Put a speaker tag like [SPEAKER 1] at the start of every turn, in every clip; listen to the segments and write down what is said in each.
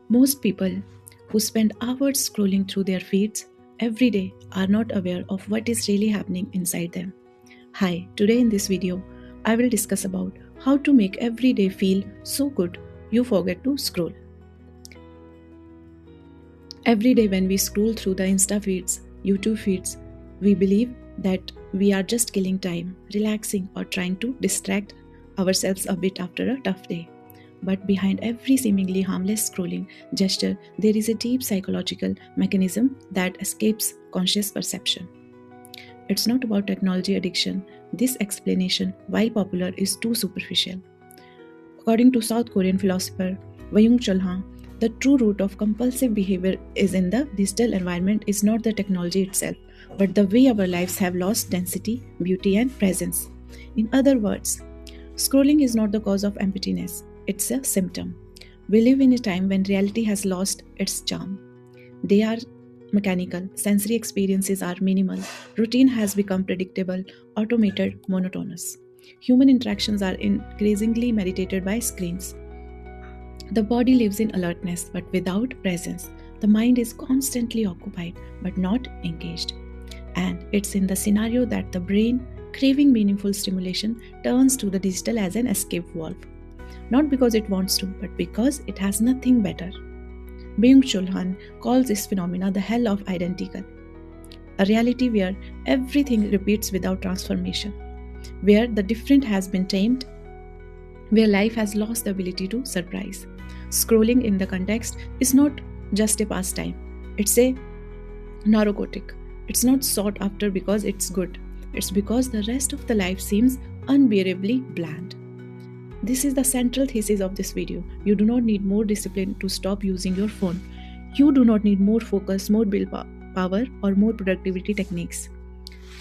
[SPEAKER 1] Most people who spend hours scrolling through their feeds every day are not aware of what is really happening inside them. Hi, today in this video, I will discuss about how to make every day feel so good you forget to scroll. Every day when we scroll through the Insta feeds, YouTube feeds, we believe that we are just killing time, relaxing or trying to distract ourselves a bit after a tough day. But behind every seemingly harmless scrolling gesture, there is a deep psychological mechanism that escapes conscious perception. It's not about technology addiction. This explanation, while popular, is too superficial. According to South Korean philosopher Byung Chul Han, the true root of compulsive behavior is in the digital environment is not the technology itself, but the way our lives have lost density, beauty, and presence. In other words, scrolling is not the cause of emptiness, it's a symptom. We live in a time when reality has lost its charm. They are mechanical, sensory experiences are minimal, routine has become predictable, automated, monotonous. Human interactions are increasingly mediated by screens. The body lives in alertness but without presence. The mind is constantly occupied but not engaged. And it's in the scenario that the brain, craving meaningful stimulation, turns to the digital as an escape valve. Not because it wants to, but because it has nothing better. Byung Chul Han calls this phenomena the hell of identical, a reality where everything repeats without transformation, where the different has been tamed, where life has lost the ability to surprise. Scrolling in the context is not just a pastime, it's a narcotic. It's not sought after because it's good, it's because the rest of the life seems unbearably bland. This is the central thesis of this video. You do not need more discipline to stop using your phone. You do not need more focus, more willpower, or more productivity techniques.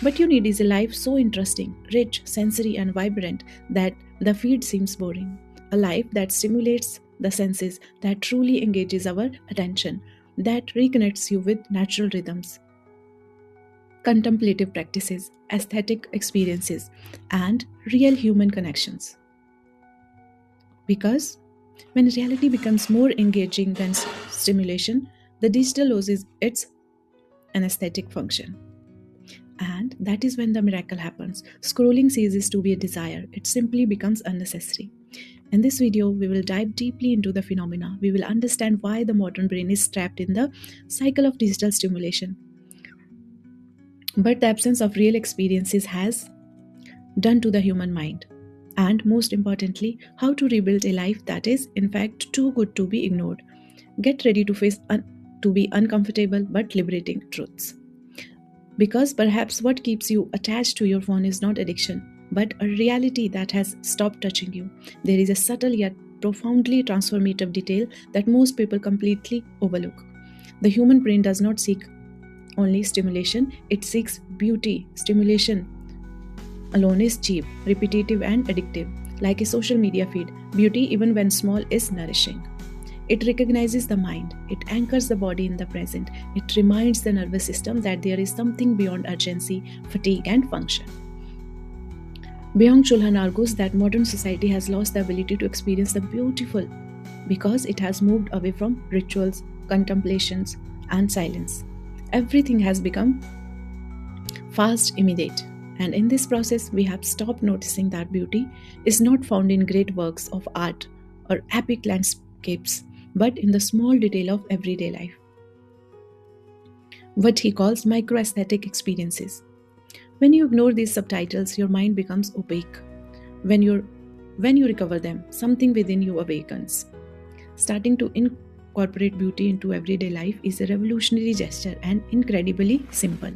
[SPEAKER 1] What you need is a life so interesting, rich, sensory, and vibrant that the feed seems boring. A life that stimulates the senses, that truly engages our attention, that reconnects you with natural rhythms, contemplative practices, aesthetic experiences, and real human connections. Because when reality becomes more engaging than stimulation, the digital loses its anesthetic function. And that is when the miracle happens. Scrolling ceases to be a desire, it simply becomes unnecessary. In this video, we will dive deeply into the phenomena. We will understand why the modern brain is trapped in the cycle of digital stimulation. But the absence of real experiences has done to the human mind. And most importantly, how to rebuild a life that is, in fact, too good to be ignored. Get ready to face to be uncomfortable but liberating truths. Because perhaps what keeps you attached to your phone is not addiction, but a reality that has stopped touching you. There is a subtle yet profoundly transformative detail that most people completely overlook. The human brain does not seek only stimulation, it seeks beauty. Stimulation alone is cheap, repetitive, and addictive. Like a social media feed, beauty, even when small, is nourishing. It recognizes the mind, it anchors the body in the present, it reminds the nervous system that there is something beyond urgency, fatigue, and function. Byung Chul Han argues that modern society has lost the ability to experience the beautiful because it has moved away from rituals, contemplations, and silence. Everything has become fast, immediate. And in this process, we have stopped noticing that beauty is not found in great works of art or epic landscapes, but in the small detail of everyday life. What he calls microaesthetic experiences. When you ignore these subtitles, your mind becomes opaque. When you recover them, something within you awakens. Starting to incorporate beauty into everyday life is a revolutionary gesture and incredibly simple.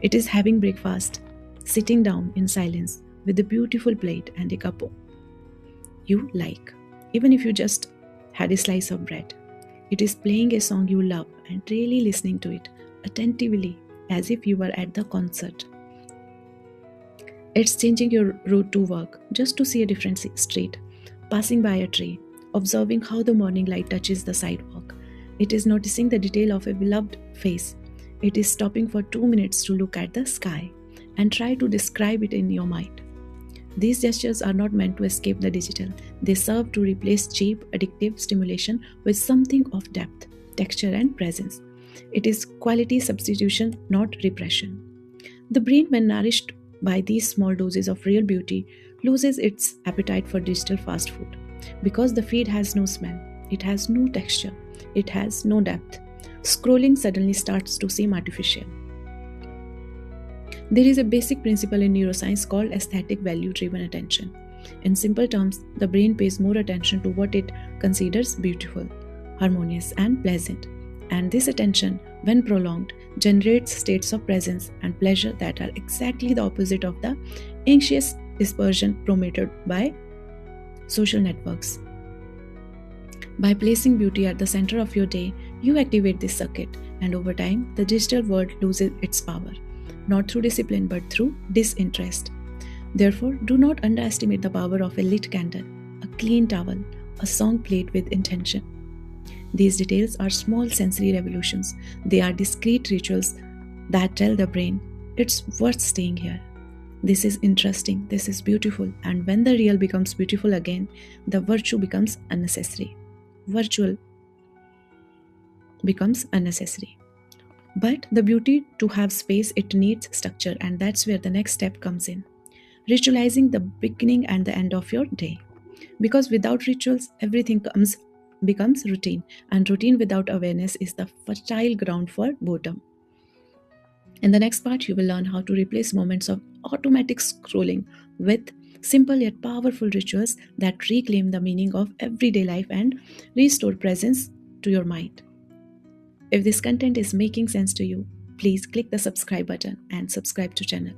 [SPEAKER 1] It is having breakfast, sitting down in silence with a beautiful plate and a cup you like, even if you just had a slice of bread. It is playing a song you love and really listening to it attentively as if you were at the concert. It's changing your route to work just to see a different street, passing by a tree, observing how the morning light touches the sidewalk. It is noticing the detail of a beloved face. It is stopping for 2 minutes to look at the sky and try to describe it in your mind. These gestures are not meant to escape the digital. They serve to replace cheap, addictive stimulation with something of depth, texture, and presence. It is quality substitution, not repression. The brain, when nourished by these small doses of real beauty, loses its appetite for digital fast food because the feed has no smell, it has no texture, it has no depth. Scrolling suddenly starts to seem artificial. There is a basic principle in neuroscience called aesthetic value driven attention. In simple terms, the brain pays more attention to what it considers beautiful, harmonious, and pleasant. And this attention, when prolonged, generates states of presence and pleasure that are exactly the opposite of the anxious dispersion promoted by social networks. By placing beauty at the center of your day, you activate this circuit, and over time, the digital world loses its power, not through discipline but through disinterest. Therefore, do not underestimate the power of a lit candle, a clean towel, a song played with intention. These details are small sensory revolutions. They are discrete rituals that tell the brain, it's worth staying here. This is interesting, this is beautiful, and when the real becomes beautiful again, the virtue becomes unnecessary. Virtual becomes unnecessary. But the beauty to have space, it needs structure, and that's where the next step comes in. Ritualizing the beginning and the end of your day. Because without rituals, everything becomes routine, and routine without awareness is the fertile ground for boredom. In the next part, you will learn how to replace moments of automatic scrolling with simple yet powerful rituals that reclaim the meaning of everyday life and restore presence to your mind. If this content is making sense to you, please click the subscribe button and subscribe to channel.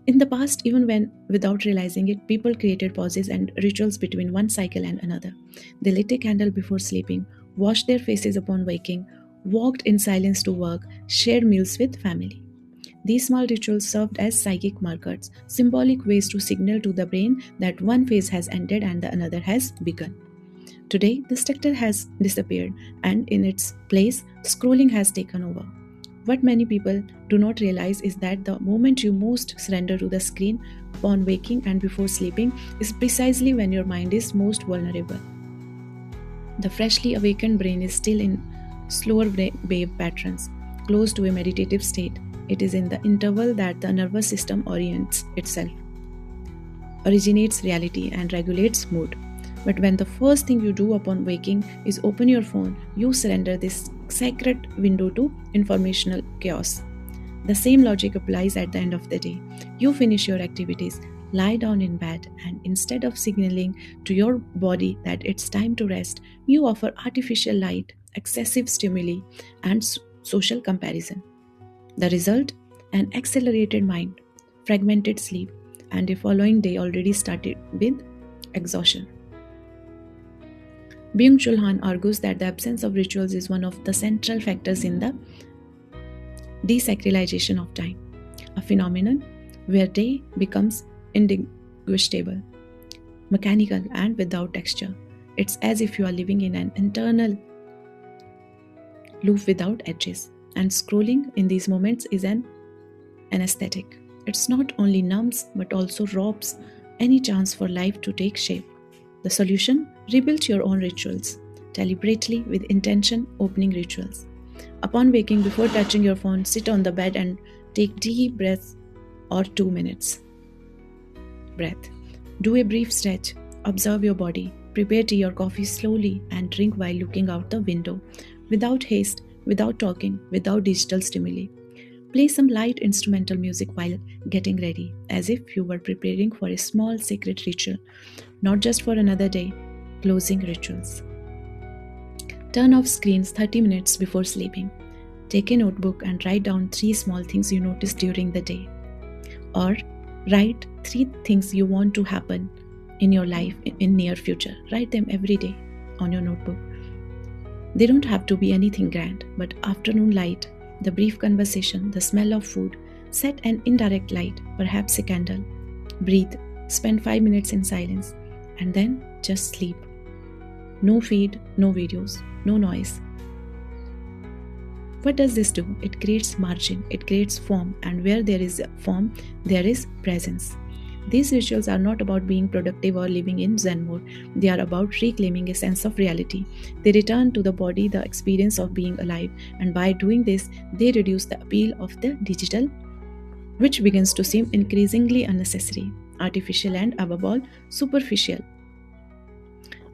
[SPEAKER 1] In the past, even when without realizing it, people created pauses and rituals between one cycle and another. They lit a candle before sleeping, washed their faces upon waking, walked in silence to work, shared meals with family. These small rituals served as psychic markers, symbolic ways to signal to the brain that one phase has ended and the another has begun. Today, the structure has disappeared, and in its place, scrolling has taken over. What many people do not realize is that the moment you most surrender to the screen, upon waking and before sleeping, is precisely when your mind is most vulnerable. The freshly awakened brain is still in slower wave patterns, close to a meditative state. It is in the interval that the nervous system orients itself, originates reality, and regulates mood. But when the first thing you do upon waking is open your phone, you surrender this sacred window to informational chaos. The same logic applies at the end of the day. You finish your activities, lie down in bed, and instead of signaling to your body that it's time to rest, you offer artificial light, excessive stimuli, and social comparison. The result? An accelerated mind, fragmented sleep, and a following day already started with exhaustion. Byung-Chul Han argues that the absence of rituals is one of the central factors in the desacralization of time, a phenomenon where day becomes indistinguishable, mechanical, and without texture. It's as if you are living in an internal loop without edges, and scrolling in these moments is an anesthetic. It's not only numbs but also robs any chance for life to take shape. The solution? Rebuild your own rituals, deliberately with intention, opening rituals. Upon waking, before touching your phone, sit on the bed and take deep breaths or 2 minutes. Breath. Do a brief stretch, observe your body, prepare tea or coffee slowly and drink while looking out the window, without haste, without talking, without digital stimuli. Play some light instrumental music while getting ready, as if you were preparing for a small sacred ritual, not just for another day. Closing rituals. Turn off screens 30 minutes before sleeping. Take a notebook and write down 3 small things you noticed during the day. Or write 3 things you want to happen in your life in near future. Write them every day on your notebook. They don't have to be anything grand, but afternoon light, the brief conversation, the smell of food, set an indirect light, perhaps a candle. Breathe, spend 5 minutes in silence, and then just sleep. No feed, no videos, no noise. What does this do? It creates margin, it creates form, and where there is form, there is presence. These rituals are not about being productive or living in Zen mode. They are about reclaiming a sense of reality. They return to the body the experience of being alive, and by doing this, they reduce the appeal of the digital, which begins to seem increasingly unnecessary, artificial, and above all, superficial.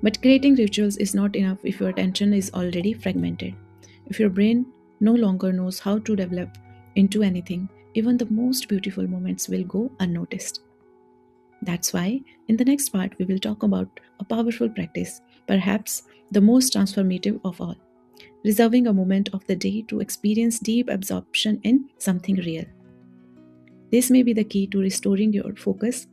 [SPEAKER 1] But creating rituals is not enough if your attention is already fragmented. If your brain no longer knows how to develop into anything, even the most beautiful moments will go unnoticed. That's why, in the next part, we will talk about a powerful practice, perhaps the most transformative of all, reserving a moment of the day to experience deep absorption in something real. This may be the key to restoring your focus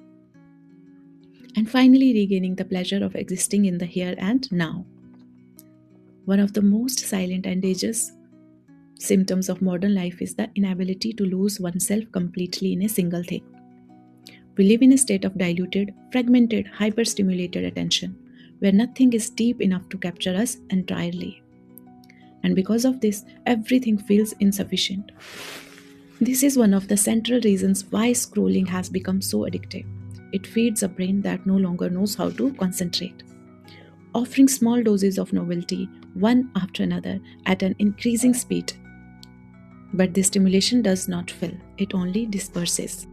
[SPEAKER 1] and finally regaining the pleasure of existing in the here and now. One of the most silent and dangerous symptoms of modern life is the inability to lose oneself completely in a single thing. We live in a state of diluted, fragmented, hyper-stimulated attention, where nothing is deep enough to capture us entirely. And because of this, everything feels insufficient. This is one of the central reasons why scrolling has become so addictive. It feeds a brain that no longer knows how to concentrate, offering small doses of novelty, one after another, at an increasing speed. But this stimulation does not fill, it only disperses.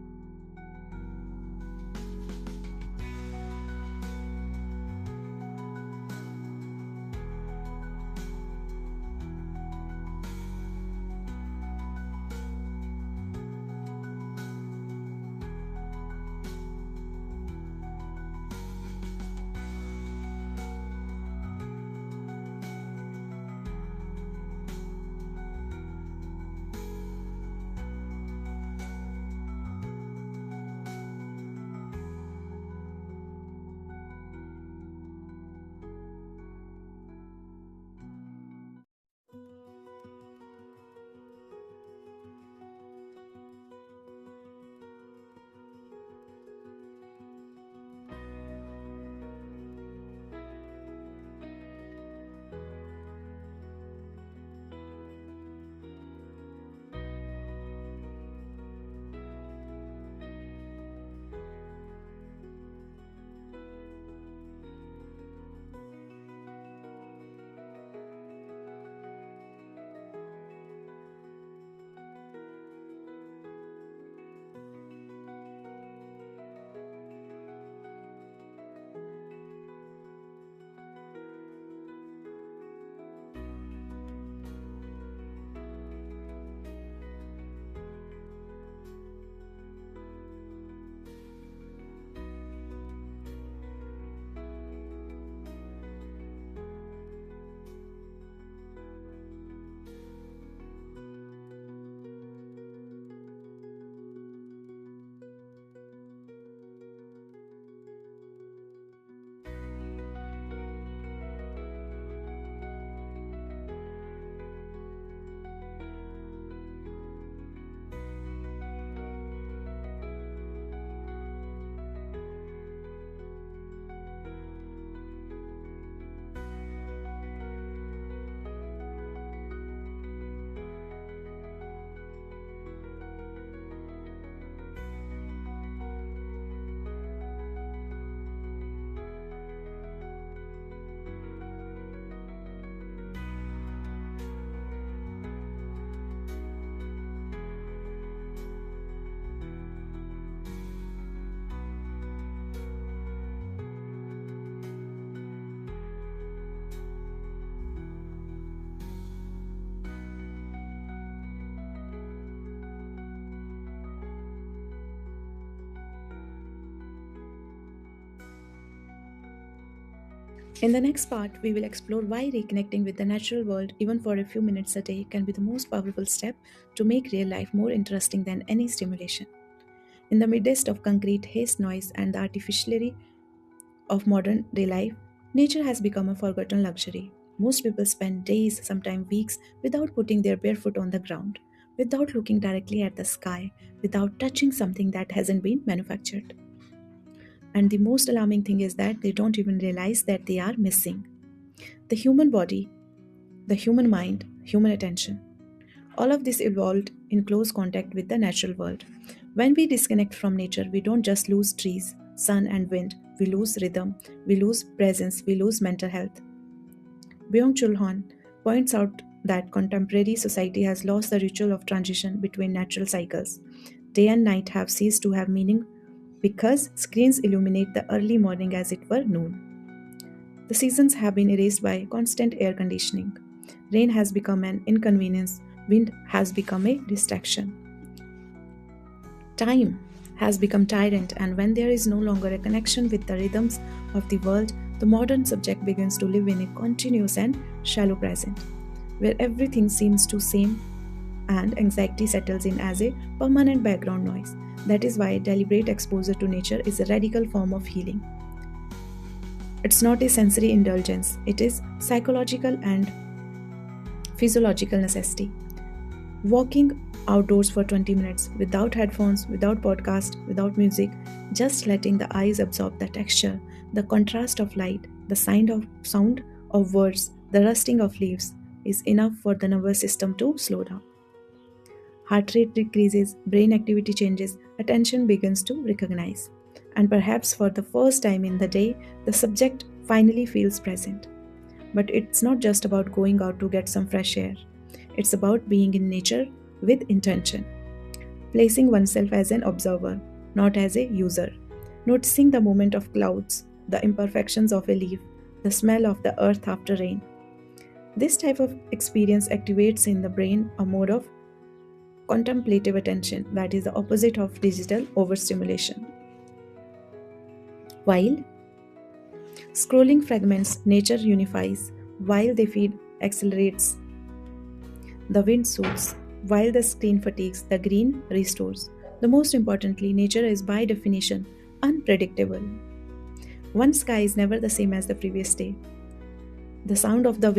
[SPEAKER 1] In the next part, we will explore why reconnecting with the natural world, even for a few minutes a day, can be the most powerful step to make real life more interesting than any stimulation. In the midst of concrete haze, noise, and the artificiality of modern day life, nature has become a forgotten luxury. Most people spend days, sometimes weeks, without putting their bare foot on the ground, without looking directly at the sky, without touching something that hasn't been manufactured. And the most alarming thing is that they don't even realize that they are missing the human body, the human mind, human attention. All of this evolved in close contact with the natural world. When we disconnect from nature, we don't just lose trees, sun, and wind, we lose rhythm, we lose presence, we lose mental health. Byung Chul Han points out that contemporary society has lost the ritual of transition between natural cycles. Day and night have ceased to have meaning because screens illuminate the early morning as it were noon. The seasons have been erased by constant air conditioning. Rain has become an inconvenience, wind has become a distraction. Time has become tyrant, and when there is no longer a connection with the rhythms of the world, the modern subject begins to live in a continuous and shallow present, where everything seems to same and anxiety settles in as a permanent background noise. That is why deliberate exposure to nature is a radical form of healing. It's not a sensory indulgence, it is psychological and physiological necessity. Walking outdoors for 20 minutes without headphones, without podcast, without music, just letting the eyes absorb the texture, the contrast of light, the sound of words, the rustling of leaves is enough for the nervous system to slow down. Heart rate decreases, brain activity changes, attention begins to recognize. And perhaps for the first time in the day, the subject finally feels present. But it's not just about going out to get some fresh air. It's about being in nature with intention, placing oneself as an observer, not as a user, noticing the movement of clouds, the imperfections of a leaf, the smell of the earth after rain. This type of experience activates in the brain a mode of contemplative attention that is the opposite of digital overstimulation. While scrolling fragments, nature unifies, while they feed, accelerates, the wind soothes, while the screen fatigues, the green restores. The most importantly, nature is by definition unpredictable. One sky is never the same as the previous day. The sound of the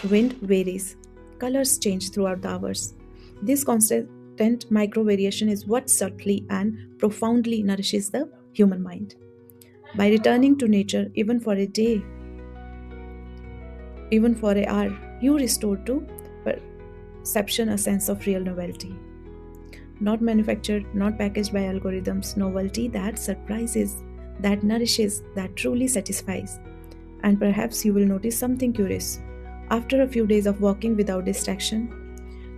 [SPEAKER 1] wind varies. Colors change throughout the hours. This constant micro variation is what subtly and profoundly nourishes the human mind. By returning to nature, even for a day, even for an hour, you restore to perception a sense of real novelty. Not manufactured, not packaged by algorithms, novelty that surprises, that nourishes, that truly satisfies. And perhaps you will notice something curious. After a few days of walking without distraction,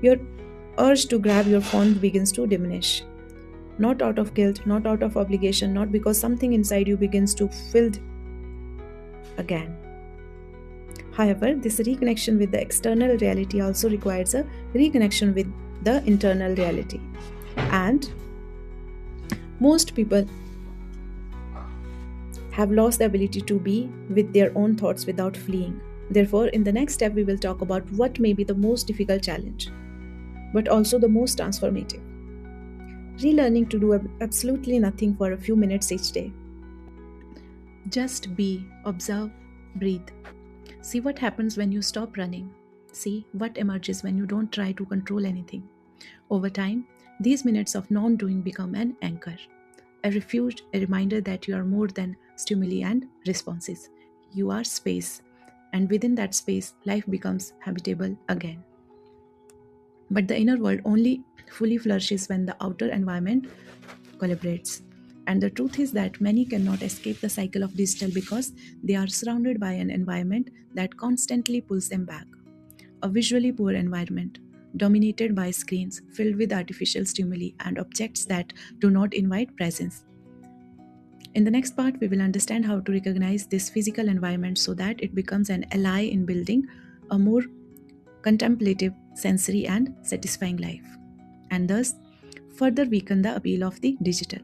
[SPEAKER 1] your urge to grab your phone begins to diminish. Not out of guilt, not out of obligation, not because something inside you begins to fill again. However, this reconnection with the external reality also requires a reconnection with the internal reality. And most people have lost the ability to be with their own thoughts without fleeing. Therefore, in the next step, we will talk about what may be the most difficult challenge, but also the most transformative. Relearning to do absolutely nothing for a few minutes each day. Just be, observe, breathe. See what happens when you stop running. See what emerges when you don't try to control anything. Over time, these minutes of non-doing become an anchor, a refuge, a reminder that you are more than stimuli and responses. You are space, and within that space, life becomes habitable again. But the inner world only fully flourishes when the outer environment collaborates. And the truth is that many cannot escape the cycle of digital because they are surrounded by an environment that constantly pulls them back. A visually poor environment, dominated by screens filled with artificial stimuli and objects that do not invite presence. In the next part, we will understand how to recognize this physical environment so that it becomes an ally in building a more contemplative, sensory, and satisfying life, and thus further weaken the appeal of the digital.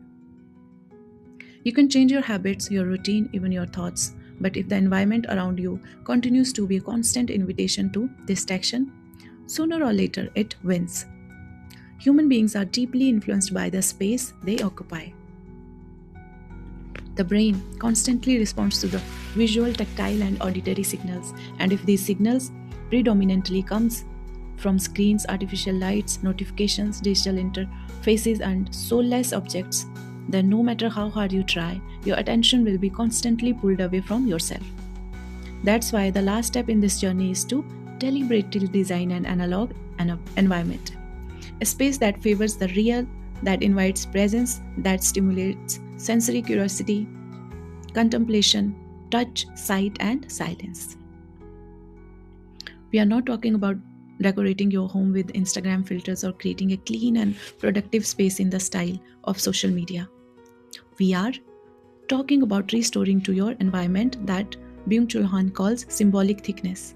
[SPEAKER 1] You can change your habits, your routine, even your thoughts, but if the environment around you continues to be a constant invitation to distraction, sooner or later it wins. Human beings are deeply influenced by the space they occupy. The brain constantly responds to the visual, tactile, and auditory signals, and if these signals predominantly comes from screens, artificial lights, notifications, digital interfaces, and soulless objects, then no matter how hard you try, your attention will be constantly pulled away from yourself. That's why the last step in this journey is to deliberately design an analog environment. A space that favors the real, that invites presence, that stimulates sensory curiosity, contemplation, touch, sight, and silence. We are not talking about decorating your home with Instagram filters or creating a clean and productive space in the style of social media. We are talking about restoring to your environment that Byung-Chul Han calls symbolic thickness,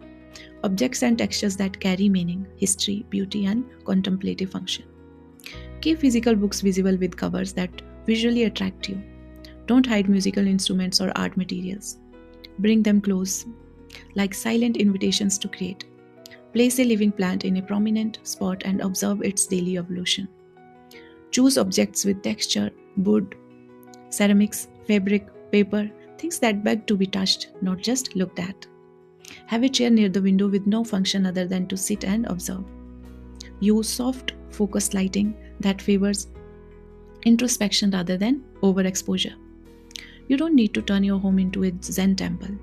[SPEAKER 1] objects and textures that carry meaning, history, beauty, and contemplative function. Keep physical books visible with covers that visually attract you. Don't hide musical instruments or art materials. Bring them close, like silent invitations to create. Place a living plant in a prominent spot and observe its daily evolution. Choose objects with texture, wood, ceramics, fabric, paper, things that beg to be touched, not just looked at. Have a chair near the window with no function other than to sit and observe. Use soft, focused lighting that favors introspection rather than overexposure. You don't need to turn your home into a Zen temple,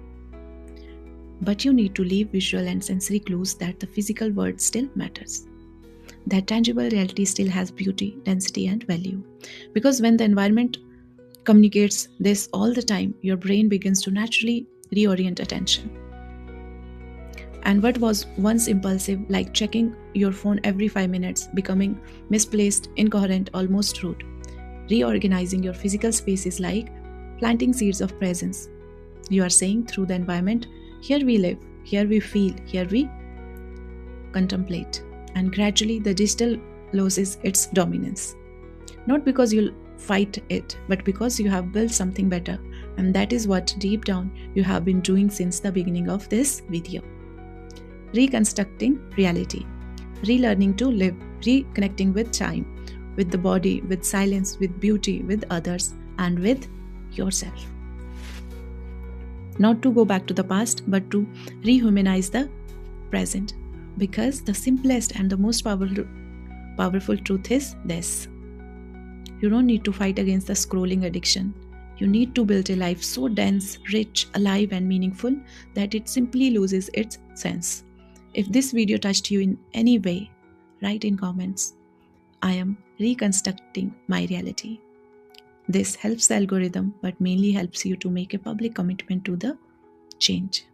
[SPEAKER 1] but you need to leave visual and sensory clues that the physical world still matters. That tangible reality still has beauty, density, and value. Because when the environment communicates this all the time, your brain begins to naturally reorient attention. And what was once impulsive, like checking your phone every 5 minutes, becoming misplaced, incoherent, almost rude. Reorganizing your physical space is like planting seeds of presence. You are saying through the environment, here we live, here we feel, here we contemplate. And gradually the digital loses its dominance. Not because you'll fight it, but because you have built something better. And that is what deep down you have been doing since the beginning of this video. Reconstructing reality, relearning to live, reconnecting with time, with the body, with silence, with beauty, with others, and with yourself. Not to go back to the past, but to rehumanize the present. Because the simplest and the most powerful truth is this. You don't need to fight against the scrolling addiction. You need to build a life so dense, rich, alive, and meaningful that it simply loses its sense. If this video touched you in any way, write in comments. I am reconstructing my reality. This helps the algorithm, but mainly helps you to make a public commitment to the change.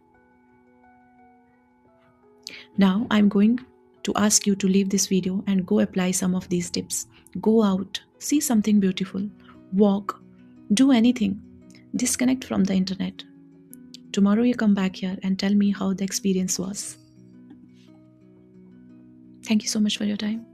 [SPEAKER 1] Now I'm going to ask you to leave this video and go apply some of these tips. Go out, see something beautiful, walk, do anything. Disconnect from the internet. Tomorrow you come back here and tell me how the experience was. Thank you so much for your time.